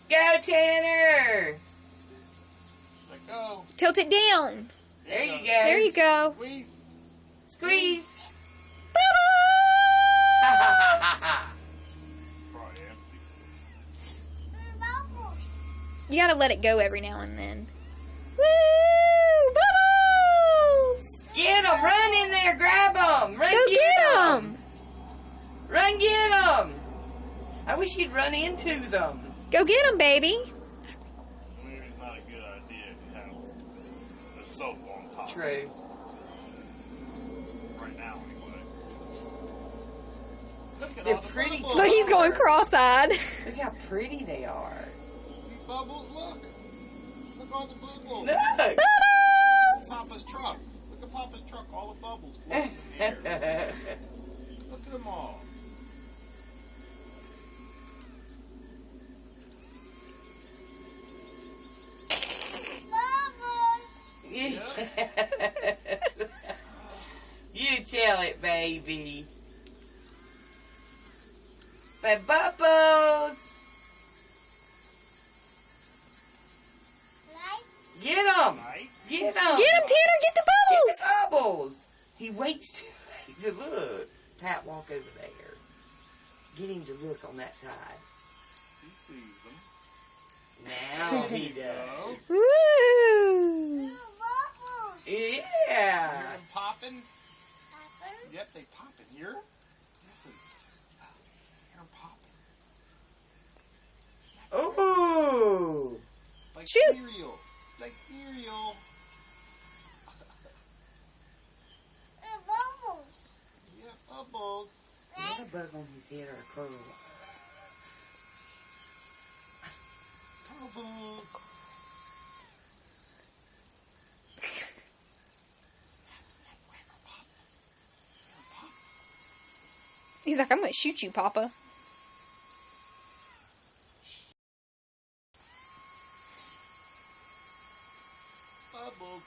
Go, Tanner. Let go. Tilt it down. There you go. There you go. Squeeze. Squeeze. Probably empty. You gotta let it go every now and then. Woo! Bubbles! Get them. Run in there. Grab them. Run Go get get them. them! Run get them. I wish you'd run into them. Go get them, baby. Maybe it's not a good idea if you have the soap on top. True. Right now, anyway. Look at They're all the pretty bubbles. Look, he's going cross-eyed. Look how pretty they are. See bubbles? Look. Look all the bubbles. Look. Bubbles! Papa's truck. Look at Papa's truck. All the bubbles floating in the air. Look at them all. Yes. You tell it, baby. But Bubbles. Get him. Right? Get him. Get him, Tanner! Get the bubbles! Get the bubbles. He waits too late to look. Pat, walk over there. Get him to look on that side. He sees them. Now he does. Woo! Yeah. Hear them popping? Yep, they popping. Hear? Listen. Hear them popping. Ooh. Like Shoot. cereal. Like cereal. Yeah, bubbles. Not a bug on his head or a curl. Bubbles. He's like, I'm gonna shoot you, Papa. Bubbles.